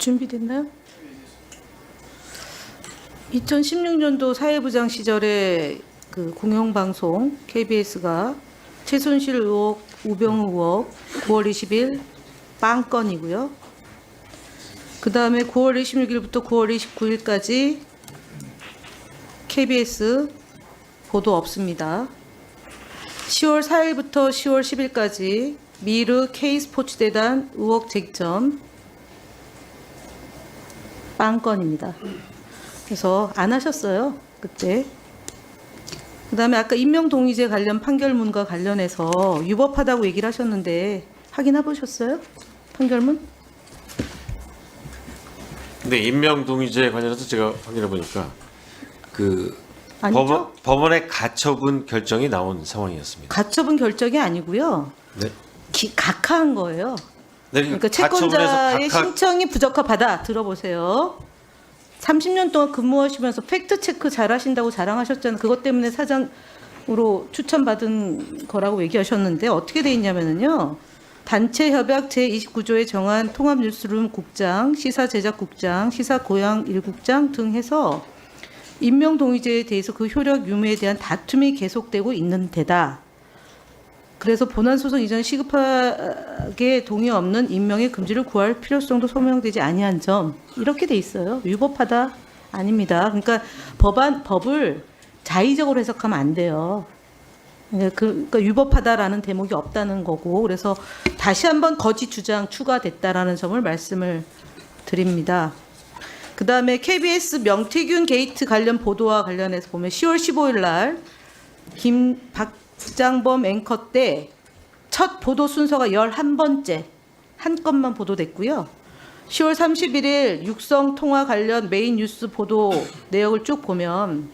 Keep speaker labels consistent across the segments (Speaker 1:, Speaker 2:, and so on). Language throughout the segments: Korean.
Speaker 1: 준비됐나요? 2016년도 사회부장 시절에 그 공영방송 KBS가 최순실 의혹, 우병우 의혹 9월 20일 빵건이고요. 그 다음에 9월 26일부터 9월 29일까지 KBS 보도 없습니다. 10월 4일부터 10월 10일까지 미르 K스포츠재단 의혹 쟁점 빵건입니다. 그래서 안 하셨어요, 그때. 그 다음에 아까 임명동의제 관련 판결문과 관련해서 위법하다고 얘기를 하셨는데 확인해 보셨어요? 판결문?
Speaker 2: 네, 임명동의제 관련해서 제가 확인해 보니까 그
Speaker 1: 아니죠?
Speaker 2: 법원의 가처분 결정이 나온 상황이었습니다.
Speaker 1: 가처분 결정이 아니고요.
Speaker 2: 네.
Speaker 1: 각하한 거예요.
Speaker 2: 네,
Speaker 1: 그러니까
Speaker 2: 가처분에서
Speaker 1: 채권자의
Speaker 2: 각하-
Speaker 1: 신청이 부적합하다. 들어보세요. 30년 동안 근무하시면서 팩트체크 잘하신다고 자랑하셨잖아요. 그것 때문에 사장으로 추천받은 거라고 얘기하셨는데 어떻게 돼 있냐면요. 단체협약 제29조에 정한 통합뉴스룸 국장, 시사제작국장, 시사고양 1국장 등 해서 임명동의제에 대해서 그 효력 유무에 대한 다툼이 계속되고 있는 데다. 그래서 본안소송 이전 시급하게 동의 없는 임명의 금지를 구할 필요성도 소명되지 아니한 점 이렇게 돼 있어요. 위법하다 아닙니다. 그러니까 법을 자의적으로 해석하면 안 돼요. 그러니까 위법하다라는 대목이 없다는 거고 그래서 다시 한번 거짓 주장 추가됐다라는 점을 말씀을 드립니다. 그 다음에 KBS 명태균 게이트 관련 보도와 관련해서 보면 10월 15일 날 박장범 앵커 때 첫 보도 순서가 11번째 한 건만 보도됐고요. 10월 31일 육성 통화 관련 메인 뉴스 보도 내역을 쭉 보면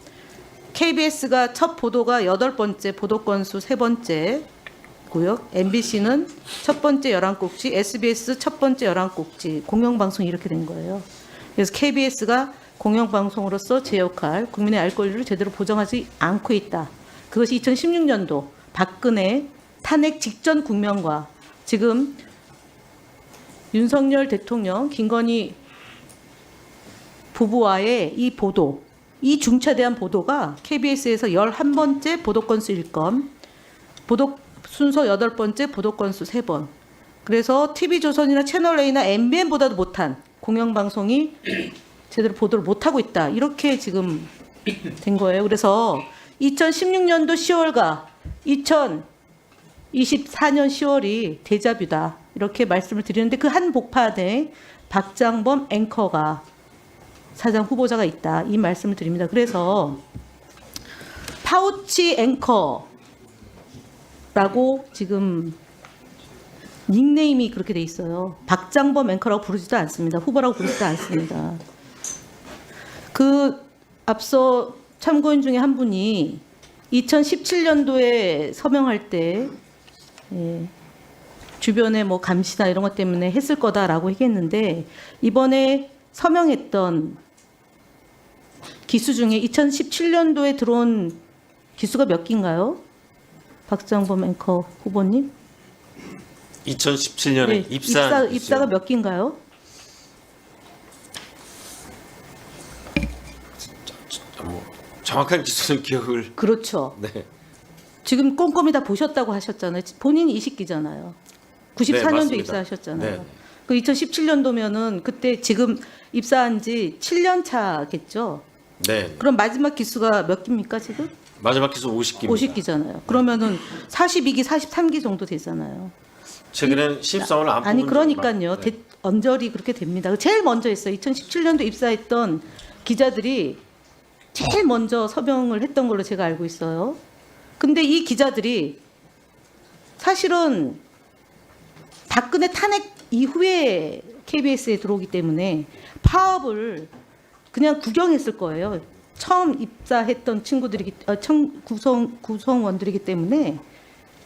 Speaker 1: KBS가 첫 보도가 8번째, 보도 건수 3번째고요. MBC는 첫 번째 11꼭지, SBS 첫 번째 11꼭지, 공영방송이 이렇게 된 거예요. 그래서 KBS가 공영방송으로서 제 역할, 국민의 알 권리를 제대로 보장하지 않고 있다. 그것이 2016년도 박근혜 탄핵 직전 국면과 지금 윤석열 대통령, 김건희 부부와의 이 보도, 이 중차대한 보도가 KBS에서 11번째 보도 건수 1건, 보도 순서 8번째 보도 건수 3번. 그래서 TV조선이나 채널A나 MBN보다도 못한 공영방송이 제대로 보도를 못하고 있다. 이렇게 지금 된 거예요. 그래서 2016년도 10월과 2024년 10월이 데자뷰다. 이렇게 말씀을 드리는데 그 한 복판에 박장범 앵커가 사장 후보자가 있다. 이 말씀을 드립니다. 그래서 파우치 앵커라고 지금 닉네임이 그렇게 돼 있어요. 박장범 앵커라고 부르지도 않습니다. 후보라고 부르지도 않습니다. 그 앞서 참고인 중에 한 분이 2017년도에 서명할 때 주변에 뭐 감시나 이런 것 때문에 했을 거다라고 얘기했는데 이번에 서명했던 기수 중에 2017년도에 들어온 기수가 몇 기인가요? 박장범 앵커 후보님?
Speaker 2: 2017년에
Speaker 1: 네, 입사가 몇 기인가요?
Speaker 2: 정확한 기수는 기억을.
Speaker 1: 그렇죠.
Speaker 2: 네.
Speaker 1: 지금 꼼꼼히 다 보셨다고 하셨잖아요. 본인이 20기잖아요. 94년도
Speaker 2: 맞습니다.
Speaker 1: 입사하셨잖아요.
Speaker 2: 네.
Speaker 1: 그 2017년도면은 그때 지금 입사한 지 7년 차겠죠.
Speaker 2: 네.
Speaker 1: 그럼 마지막 기수가 몇 기입니까 지금?
Speaker 2: 마지막 기수 50기입니다.
Speaker 1: 50기잖아요. 그러면은 42기, 43기 정도 되잖아요.
Speaker 2: 최근엔 신입사원을 안
Speaker 1: 아니
Speaker 2: 뽑은
Speaker 1: 그러니까요.
Speaker 2: 적이 많- 네.
Speaker 1: 언저리 그렇게 됩니다. 제일 먼저 했어요. 2017년도 입사했던 기자들이 제일 먼저 서명을 했던 걸로 제가 알고 있어요. 근데 이 기자들이 사실은 박근혜 탄핵 이후에 KBS에 들어오기 때문에 파업을 그냥 구경했을 거예요. 처음 입사했던 친구들이기 구성원들이기 때문에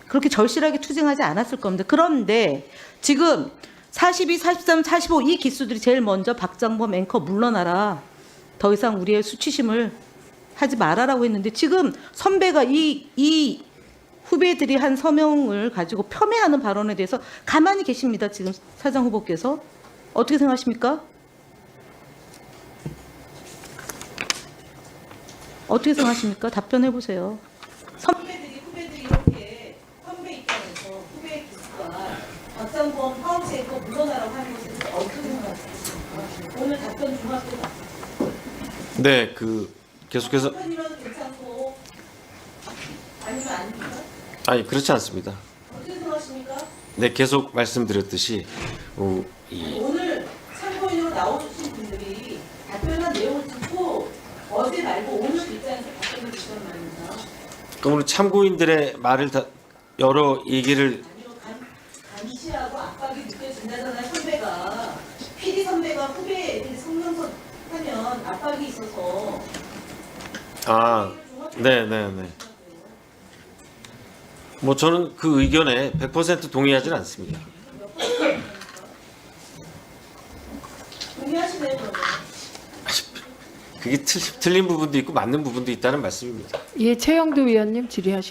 Speaker 1: 그렇게 절실하게 투쟁하지 않았을 겁니다. 그런데 지금 42, 43, 45 이 기수들이 제일 먼저 박장범 앵커 물러나라. 더 이상 우리의 수치심을 하지 말아라고 했는데 지금 선배가 이 후배들이 한 서명을 가지고 폄훼하는 발언에 대해서 가만히 계십니다. 지금 사장 후보께서 어떻게 생각하십니까? 어떻게 생각하십니까? 답변해 보세요. 선배들이 후배들이 이렇게 선배 입장에서 후배의 기수가 박상범 파업체에서 물러나라고 하는 것에 대해서 어떻게 생각하십니까? 오늘 답변 중학교
Speaker 2: 네, 그 계속해서
Speaker 1: 답변이면 괜찮고 아니면 아닙니까?
Speaker 2: 아니 그렇지 않습니다.
Speaker 1: 어떻게 생각하십니까?
Speaker 2: 네, 계속 말씀드렸듯이
Speaker 1: 오늘 참고인으로 나오신 분들이 답변한 내용을 듣고 어제 말고 오늘 입장에서 답변을 주시란 말입니다.
Speaker 2: 오늘 참고인들의 말을 다 여러 얘기를
Speaker 1: 아니요, 감시하고 압박이 느껴진다잖아요. 선배가 PD 선배가 후배 애들이 성명서 하면 압박이 있어서
Speaker 2: 네네네. 뭐 저는 그 의견에 100% 동의하지는 않습니다.
Speaker 1: 동의하시네요. 그러면.
Speaker 2: 그게 틀린 부분도 있고 맞는 부분도 있다는 말씀입니다.
Speaker 3: 예, 최영두 위원님 질의하시.